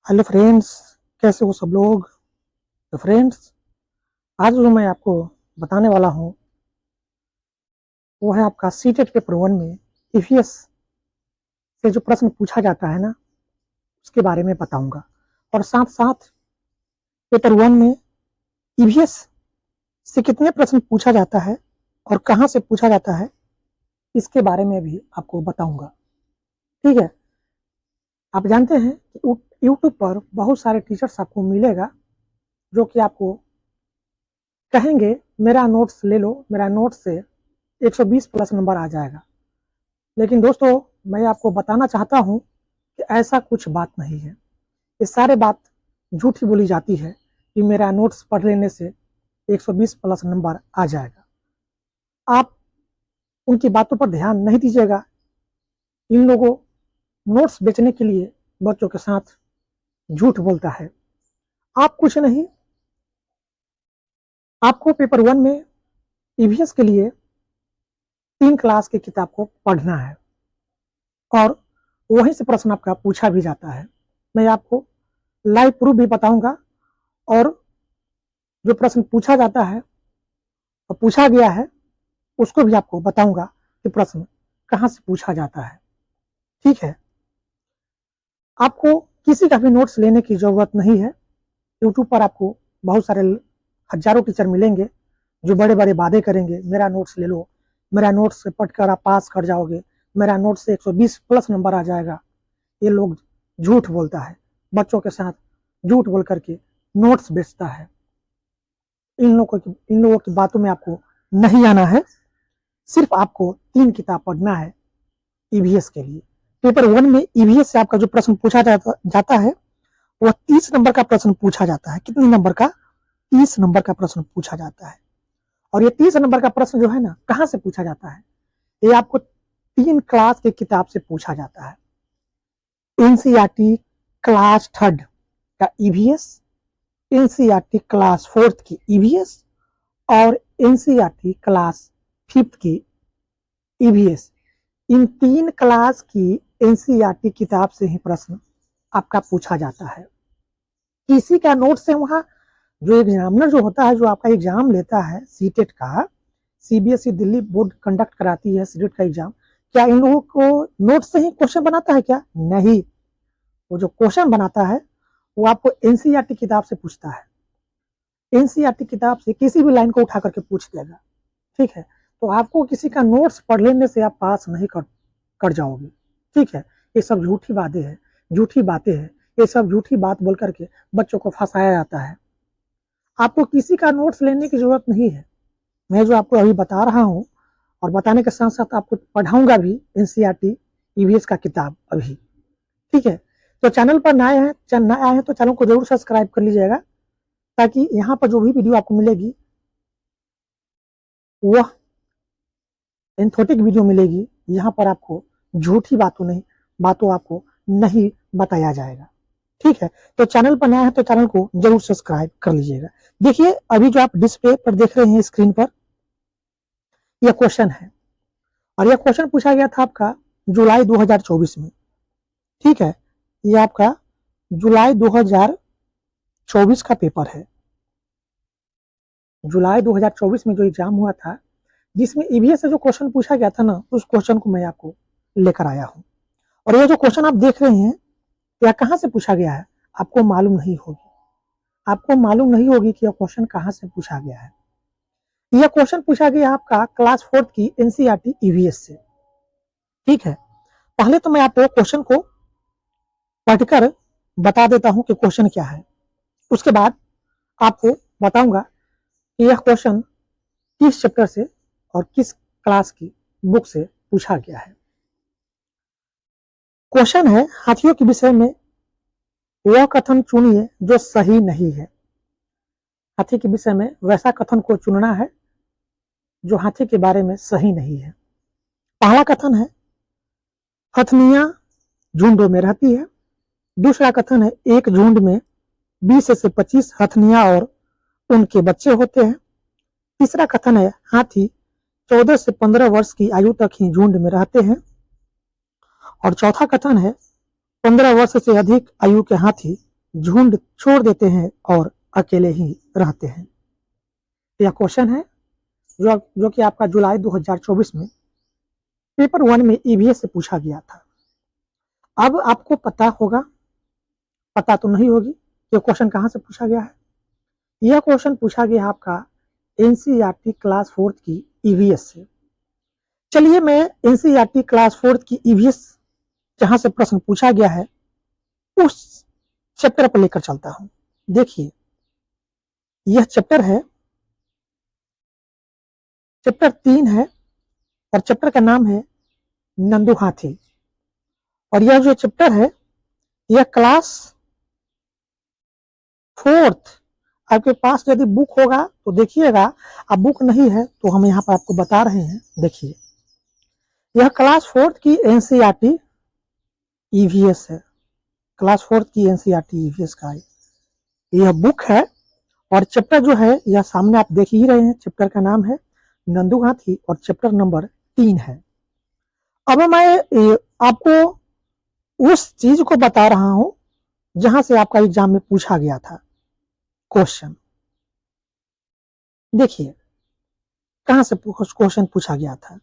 Hello friends, कैसे हो सब लोग। तो फ्रेंड्स, आज जो मैं आपको बताने वाला हूँ वो है आपका सीटेट पेपर वन में ईवीएस से जो प्रश्न पूछा जाता है ना, उसके बारे में बताऊंगा। और साथ साथ पेपर वन में ईवीएस से कितने प्रश्न पूछा जाता है और कहाँ से पूछा जाता है, इसके बारे में भी आपको बताऊंगा। ठीक है। आप जानते हैं कि यूट्यूब पर बहुत सारे टीचर्स आपको मिलेगा जो कि आपको कहेंगे मेरा नोट्स ले लो, मेरा नोट्स से 120 प्लस नंबर आ जाएगा। लेकिन दोस्तों, मैं आपको बताना चाहता हूं कि ऐसा कुछ बात नहीं है। ये सारे बात झूठी बोली जाती है कि मेरा नोट्स पढ़ लेने से 120 प्लस नंबर आ जाएगा। आप उनकी बातों पर ध्यान नहीं दीजिएगा। इन लोगों नोट्स बेचने के लिए बच्चों के साथ झूठ बोलता है। आप कुछ नहीं, आपको पेपर वन में ईवीएस के लिए 3 क्लास की किताब को पढ़ना है और वहीं से प्रश्न आपका पूछा भी जाता है। मैं आपको लाइव प्रूफ भी बताऊंगा और जो प्रश्न पूछा जाता है और पूछा गया है उसको भी आपको बताऊंगा कि प्रश्न कहाँ से पूछा जाता है। ठीक है। आपको किसी का भी नोट्स लेने की जरूरत नहीं है। यूट्यूब पर आपको बहुत सारे हजारों टीचर मिलेंगे जो बड़े बड़े वादे करेंगे, मेरा नोट्स ले लो, मेरा नोट्स से पढ़कर आप पास कर जाओगे, मेरा नोट्स से 120 प्लस नंबर आ जाएगा। ये लोग झूठ बोलता है, बच्चों के साथ झूठ बोल करके नोट्स बेचता है। इन लोगों की बातों में आपको नहीं आना है। सिर्फ आपको 3 किताब पढ़ना है ईवीएस के लिए। पेपर वन में ईवीएस से आपका जो प्रश्न पूछा जाता है वह 30 नंबर का प्रश्न पूछा जाता है। कितने नंबर का? 30 नंबर का प्रश्न पूछा जाता है। और ये 30 नंबर का प्रश्न जो है ना, कहाँ से पूछा जाता है? ये आपको 3 क्लास की किताब से पूछा जाता है। एनसीईआरटी क्लास 3 का ईवीएस, एनसीईआरटी क्लास 4 की ईवीएस और एनसीईआरटी क्लास 5 की ईवीएस। इन 3 क्लास की एनसीईआरटी किताब से ही प्रश्न आपका पूछा जाता है। किसी का नोट से वहां जो एग्जामिनर जो होता है, जो आपका एग्जाम लेता है सीटेट का, सीबीएसई दिल्ली बोर्ड कंडक्ट कराती है सीटेट का एग्जाम, क्या इन लोगों को नोट से ही क्वेश्चन बनाता है क्या? नहीं। वो जो क्वेश्चन बनाता है वो आपको एनसीईआरटी किताब से पूछता है। एनसीईआरटी किताब से किसी भी लाइन को उठा करके पूछ देगा। ठीक है। तो आपको किसी का नोट्स पढ़ लेने से आप पास नहीं कर जाओगे। ठीक है। ये सब झूठी बातें हैं, झूठी बातें हैं। ये सब झूठी बात बोल करके बच्चों को फंसाया जाता है। आपको किसी का नोट्स लेने की जरूरत नहीं है। मैं जो आपको अभी बता रहा हूँ और बताने के साथ साथ आपको पढ़ाऊंगा भी एनसीईआरटी ईवीएस का किताब अभी। ठीक है। तो चैनल पर नए हैं तो चैनल को जरूर सब्सक्राइब कर लीजिएगा, ताकि यहाँ पर जो भी वीडियो आपको मिलेगी वह एंथोटिक वीडियो मिलेगी। यहाँ पर आपको झूठी बातों आपको नहीं बताया जाएगा। ठीक है। तो चैनल पर नया है तो चैनल को जरूर सब्सक्राइब कर लीजिएगा। देखिए, अभी जो आप डिस्प्ले पर देख रहे हैं स्क्रीन पर, यह क्वेश्चन है और यह क्वेश्चन पूछा गया था आपका जुलाई 2024 में। ठीक है। ये आपका जुलाई 2024 का पेपर है। जुलाई 2024 में जो एग्जाम हुआ था, जिसमें ईवीएस से जो क्वेश्चन पूछा गया था ना, उस क्वेश्चन को मैं आपको लेकर आया हूं। और ये जो क्वेश्चन आप देख रहे हैं, यह कहां से पूछा गया है आपको मालूम नहीं होगी। आपको मालूम नहीं होगी कि यह क्वेश्चन कहां से पूछा गया है। यह क्वेश्चन पूछा गया आपका क्लास 4 की एनसीईआरटी ईवीएस से। ठीक है। पहले तो मैं आपको क्वेश्चन को पढ़कर बता देता हूं कि क्वेश्चन क्या है। उसके बाद आपको बताऊंगा कि यह क्वेश्चन किस चैप्टर से और किस क्लास की बुक से पूछा गया है। क्वेश्चन है, हाथियों के विषय में वह कथन चुनिए जो सही नहीं है। हाथी के विषय में वैसा कथन को चुनना है जो हाथी के बारे में सही नहीं है। पहला कथन है, हथनियां झुंडों में रहती है। दूसरा कथन है, एक झुंड में 20 से 25 हथनियां और उनके बच्चे होते हैं। तीसरा कथन है, हाथी 14 से 15 वर्ष की आयु तक ही झुंड में रहते हैं। और चौथा कथन है, 15 वर्ष से अधिक आयु के हाथी झुंड छोड़ देते हैं और अकेले ही रहते हैं। यह क्वेश्चन है जो कि आपका जुलाई 2024 में पेपर 1 में ईवीएस से पूछा गया था। अब आपको पता होगा, पता तो नहीं होगी ये क्वेश्चन कहाँ से पूछा गया है। यह क्वेश्चन पूछा गया आपका एनसीईआरटी क्लास 4 की ईवीएस से। चलिए मैं एनसीईआरटी क्लास 4 की ईवीएस जहां से प्रश्न पूछा गया है उस चैप्टर पर लेकर चलता हूं। देखिए यह चैप्टर है, चैप्टर 3 है और चैप्टर का नाम है नंदू हाथी। और यह जो चैप्टर है यह क्लास 4 आपके पास यदि बुक होगा तो देखिएगा, अब बुक नहीं है तो हम यहाँ पर आपको बता रहे हैं। देखिए यह क्लास 4 की एनसीईआरटी ईवीएस है, क्लास 4 की एनसीईआरटी ईवीएस का यह बुक है। और चैप्टर जो है यह सामने आप देख ही रहे हैं, चैप्टर का नाम है नंदू हाथी और चैप्टर नंबर 3 है। अब मैं आपको उस चीज को बता रहा हूं जहां से आपका एग्जाम में पूछा गया था क्वेश्चन। देखिए कहां से क्वेश्चन पूछा गया था,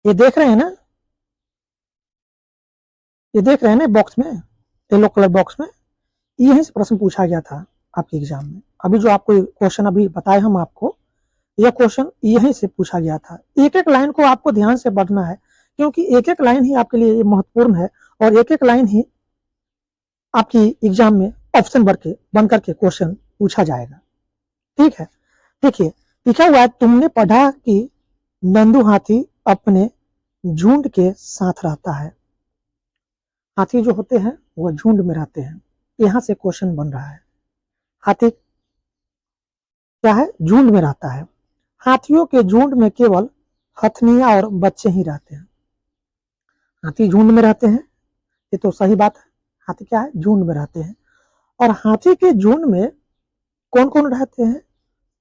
ये देख रहे हैं ना, ये देख रहे हैं ना बॉक्स में, येलो कलर बॉक्स में, यहीं से प्रश्न पूछा गया था आपके एग्जाम में। अभी जो आपको क्वेश्चन अभी बताए हम आपको, यह क्वेश्चन यहीं से पूछा गया था। एक एक लाइन को आपको ध्यान से पढ़ना है क्योंकि एक एक लाइन ही आपके लिए महत्वपूर्ण है और एक एक लाइन ही आपकी एग्जाम में ऑप्शन बन करके क्वेश्चन पूछा जाएगा। ठीक है, देखिए लिखा हुआ है, तुमने पढ़ा कि नंदू हाथी अपने झुंड के साथ रहता है। हाथी जो होते हैं वह झुंड में रहते हैं। यहां से क्वेश्चन बन रहा है, हाथी क्या है, झुंड में रहता है। हाथियों के झुंड में केवल हथनियां और बच्चे ही रहते हैं। हाथी झुंड में रहते हैं, ये तो सही बात है, हाथी क्या है, झुंड में रहते हैं। और हाथी के झुंड में कौन कौन रहते हैं,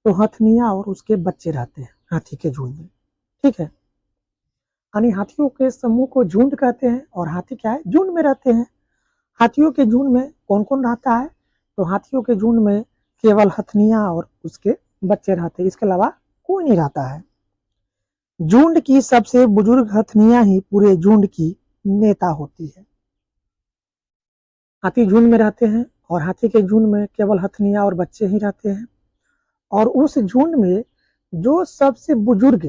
तो हथनियां और उसके बच्चे रहते हैं हाथी के झुंड में। ठीक है, यानी हाथियों के समूह को झुंड कहते हैं और हाथी क्या है, झुंड में रहते हैं। हाथियों के झुंड में कौन कौन रहता है, तो हाथियों के झुंड में केवल हथनियां और उसके बच्चे रहते हैं, इसके अलावा कोई नहीं रहता है। झुंड की सबसे बुजुर्ग हथनियां ही पूरे झुंड की नेता होती है। हाथी झुंड में रहते हैं और हाथी के झुंड में केवल हथनियां और बच्चे ही रहते हैं। और उस झुंड में जो सबसे बुजुर्ग,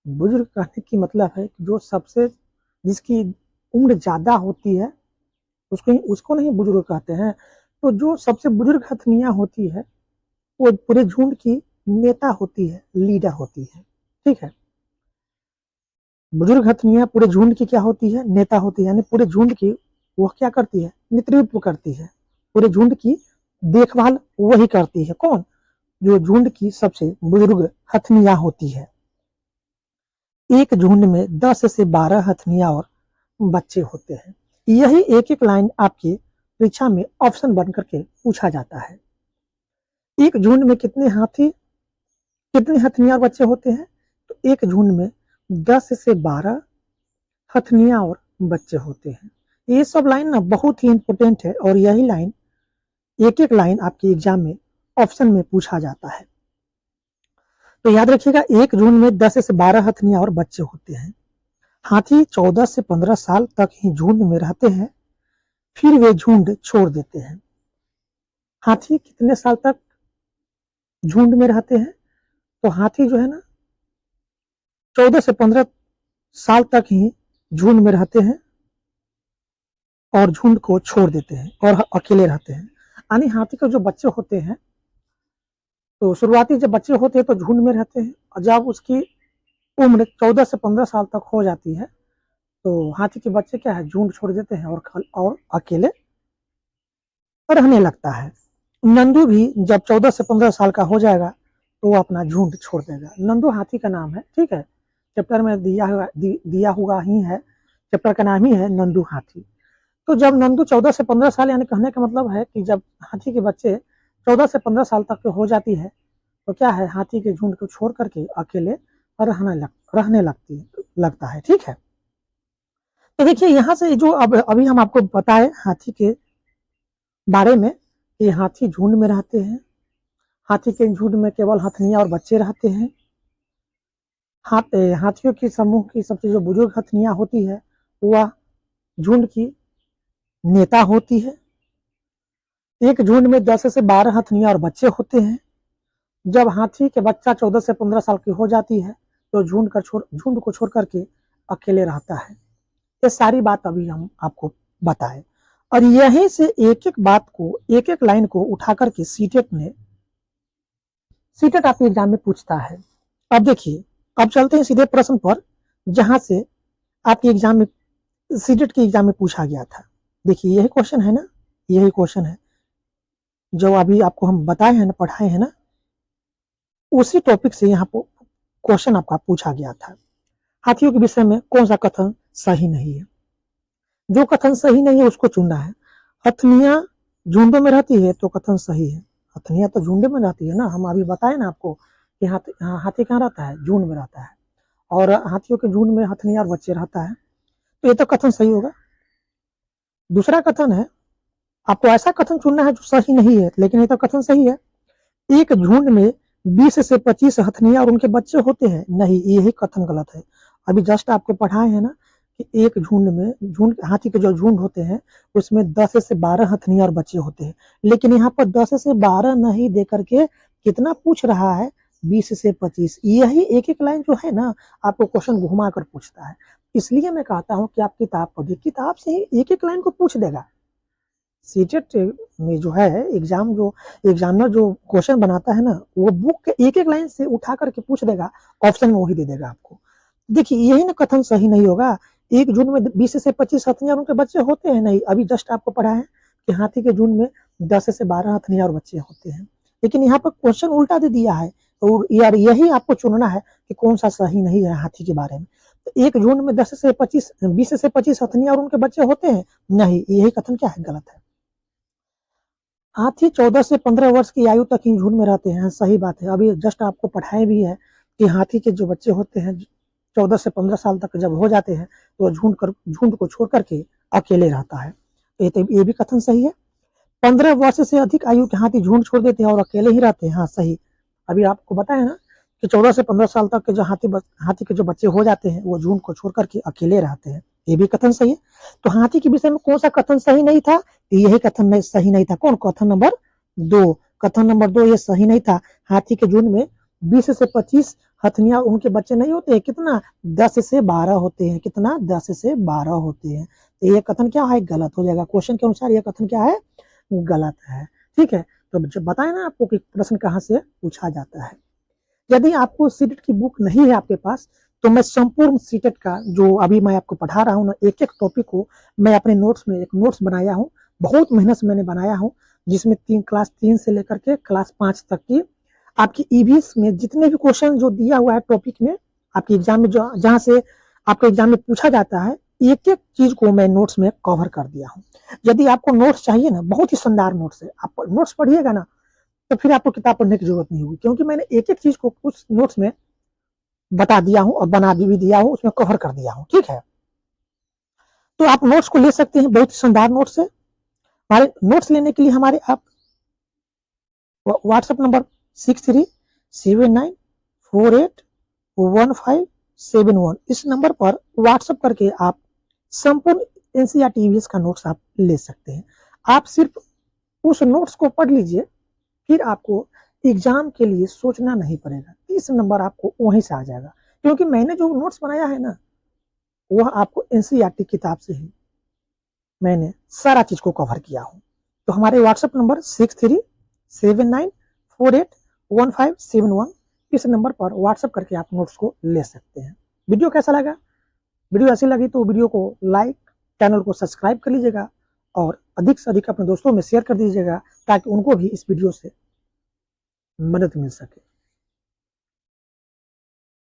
बुजुर्ग कहने की मतलब है कि जो सबसे, जिसकी उम्र ज्यादा होती है उसको नहीं बुजुर्ग कहते हैं। तो जो सबसे बुजुर्ग हथनियां होती है वो पूरे झुंड की नेता होती है, लीडर होती है। ठीक है, बुजुर्ग हथनियां पूरे झुंड की क्या होती है, नेता होती है, यानी पूरे झुंड की वह क्या करती है, नेतृत्व करती है। पूरे झुंड की देखभाल वही करती है। कौन, जो झुंड की सबसे बुजुर्ग हथनियां होती है। एक झुंड में 10 से 12 हथनियां और बच्चे होते हैं। यही एक एक लाइन आपकी परीक्षा में ऑप्शन बन करके पूछा जाता है। एक झुंड में कितने हाथी, कितने हथनियां और बच्चे होते हैं, तो एक झुंड में 10 से 12 हथनियां और बच्चे होते हैं। ये सब लाइन ना बहुत ही इंपॉर्टेंट है और यही लाइन, एक एक लाइन आपके एग्जाम में ऑप्शन में पूछा जाता है। तो याद रखिएगा, एक झुंड में 10 से 12 हथनियां और बच्चे होते हैं। हाथी 14 से 15 साल तक ही झुंड में रहते हैं, फिर वे झुंड छोड़ देते हैं। हाथी कितने साल तक झुंड में रहते हैं, तो हाथी जो है ना 14 से 15 साल तक ही झुंड में रहते हैं और झुंड को छोड़ देते हैं और अकेले रहते हैं। यानी हाथी के जो बच्चे होते हैं, तो शुरुआती जब बच्चे होते हैं तो झुंड में रहते हैं और जब उसकी उम्र 14 से 15 साल तक हो जाती है तो हाथी के बच्चे क्या है, झुंड छोड़ देते हैं और अकेले रहने लगता है। नंदू भी जब 14 से 15 साल का हो जाएगा तो वो अपना झुंड छोड़ देगा। नंदू हाथी का नाम है। ठीक है, चैप्टर में दिया हुआ ही है, चैप्टर का नाम ही है नंदू हाथी। तो जब नंदू 14 से 15 साल, यानी कहने का मतलब है कि जब हाथी के बच्चे 14 से 15 साल तक हो जाती है तो क्या है, हाथी के झुंड को छोड़ करके अकेले रहने लगता है। ठीक है, तो देखिए यहां से जो अभी हम आपको बताए हाथी के बारे में कि हाथी झुंड में रहते हैं, हाथी के झुंड में केवल हथनियां और बच्चे रहते हैं। हाथियों के समूह की सबसे जो बुजुर्ग हथनियां होती है वह झुंड की नेता होती है। एक झुंड में 10 से 12 हथनियां और बच्चे होते हैं। जब हाथी के बच्चा 14 से 15 साल की हो जाती है तो झुंड को छोड़ करके अकेले रहता है। ये सारी बात अभी हम आपको बताएं और यहीं से एक एक बात को, एक एक लाइन को उठा करके सीटेट आपके एग्जाम में पूछता है। अब देखिए, अब चलते हैं सीधे प्रश्न पर जहां से आपके एग्जाम में, सीटेट के एग्जाम में पूछा गया था। देखिए यही क्वेश्चन है ना, यही क्वेश्चन है जो अभी आपको हम बताए हैं ना, पढ़ाए हैं ना, उसी टॉपिक से यहाँ पर क्वेश्चन आपका पूछा गया था। हाथियों के विषय में कौन सा कथन सही नहीं है? जो कथन सही नहीं है उसको चुनना है। हथनियां झुंडों में रहती है तो कथन सही है। हथनियां तो झुंड में रहती है ना, हम अभी बताए ना आपको कि हाथी कहाँ रहता है? झुंड में रहता है, और हाथियों के झुंड में हथनियां और बच्चे रहता है, तो ये तो कथन सही होगा। दूसरा कथन है, आपको ऐसा कथन चुनना है जो सही नहीं है, लेकिन ये तो कथन सही है। एक झुंड में 20 से 25 हथनियां और उनके बच्चे होते हैं, नहीं, यही कथन गलत है। अभी जस्ट आपको पढ़ाए हैं ना कि एक झुंड में, हाथी के जो झुंड होते हैं उसमें 10 से 12 हथनियां और बच्चे होते हैं, लेकिन यहाँ पर 10 से 12 नहीं दे करके कितना पूछ रहा है? 20 से 25। यही एक एक लाइन जो है ना आपको क्वेश्चन घुमा कर पूछता है। इसलिए मैं कहता हूँ कि आप किताब पढ़िए, किताब से ही एक एक लाइन को पूछ देगा। सीटेट में जो है एग्जामिनर जो क्वेश्चन बनाता है ना, वो बुक के एक एक लाइन से उठा करके पूछ देगा, ऑप्शन में वही दे देगा आपको। देखिए यही ना कथन सही नहीं होगा। एक झुंड में 20 से 25 हथनियां उनके बच्चे होते हैं, नहीं, अभी जस्ट आपको पढ़ा है कि हाथी के झुंड में 10 से 12 हथनियां और बच्चे होते हैं, लेकिन यहाँ पर क्वेश्चन उल्टा दे दिया है। और यार यही आपको चुनना है कि कौन सा सही नहीं है हाथी के बारे में। तो एक झुंड में 20 से 25 हथनियां और उनके बच्चे होते हैं, नहीं, यही कथन क्या है? गलत है। हाथी 14 से 15 वर्ष की आयु तक ही झुंड में रहते हैं, सही बात है। अभी जस्ट आपको पढ़ाए भी है कि हाथी के जो बच्चे होते हैं 14 से 15 साल तक जब हो जाते हैं तो झुंड को छोड़ करके अकेले रहता है, तो ये भी कथन सही है। 15 वर्ष से अधिक आयु के हाथी झुंड छोड़ देते हैं और अकेले ही रहते हैं, हाँ सही। अभी आपको बताया ना कि 14 से 15 साल तक के जो हाथी के जो बच्चे हो जाते हैं वो झुंड को छोड़ करके अकेले रहते हैं, ये भी कथन सही है। तो हाथी के विषय में कौन सा कथन सही नहीं था? यही कथन सही नहीं था। कौन? कथन नंबर 2। कथन नंबर 2 ये सही नहीं था। हाथी के झुंड में 20 से 25 हथनियां उनके बच्चे नहीं होते हैं, कितना? 10 से 12 होते हैं। कितना? 10 से 12 होते हैं। तो ये कथन क्या है? गलत हो जाएगा। क्वेश्चन के अनुसार ये कथन क्या है? गलत है। ठीक है, तो जब बताए ना आपको कि प्रश्न कहाँ से पूछा जाता है। यदि आपको सीटेट की बुक नहीं है आपके पास, तो मैं संपूर्ण सीटेट का जो अभी मैं आपको पढ़ा रहा हूँ ना, एक एक टॉपिक को मैं अपने नोट्स में एक नोट्स बनाया हूँ, बहुत मेहनत से मैंने बनाया हूँ, जिसमें क्लास 3 से लेकर के क्लास 5 तक की आपकी ईवीएस में जितने भी क्वेश्चन जो दिया हुआ है टॉपिक में, आपके एग्जाम में जो जहाँ से आपके एग्जाम में पूछा जाता है, एक एक चीज को मैं नोट्स में कवर कर दिया हूँ। यदि आपको नोट्स चाहिए ना, बहुत ही शानदार नोट्स है, आप नोट्स पढ़िएगा ना तो फिर आपको किताब पढ़ने की जरूरत नहीं होगी, क्योंकि मैंने एक एक चीज को उस नोट्स में बता दिया हूं और बना भी दिया हूं, उसमें कवर कर दिया हूं। ठीक है, तो आप नोट्स को ले सकते हैं, बहुत शानदार नोट्स है। हमारे नोट्स लेने के लिए हमारे आप व्हाट्सएप नंबर 6379481571 इस नंबर पर व्हाट्सएप करके आप संपूर्ण एनसीईआरटी ईवीएस का नोट्स आप ले सकते हैं। आप सिर्फ उस नोट्स को पढ़ लीजिए, फिर आपको एग्जाम के लिए सोचना नहीं पड़ेगा। 30 नंबर आपको वहीं से आ जाएगा, क्योंकि मैंने जो नोट्स बनाया है ना, वह आपको एनसीईआरटी किताब से ही मैंने सारा चीज को कवर किया हूं। तो हमारे व्हाट्सएप नंबर 6379481571 इस नंबर पर व्हाट्सएप करके आप नोट्स को ले सकते हैं। वीडियो कैसा लगा? वीडियो ऐसी लगी तो वीडियो को लाइक, चैनल को सब्सक्राइब कर लीजिएगा और अधिक से अधिक अपने दोस्तों में शेयर कर दीजिएगा, ताकि उनको भी इस वीडियो से मदद मिल सके।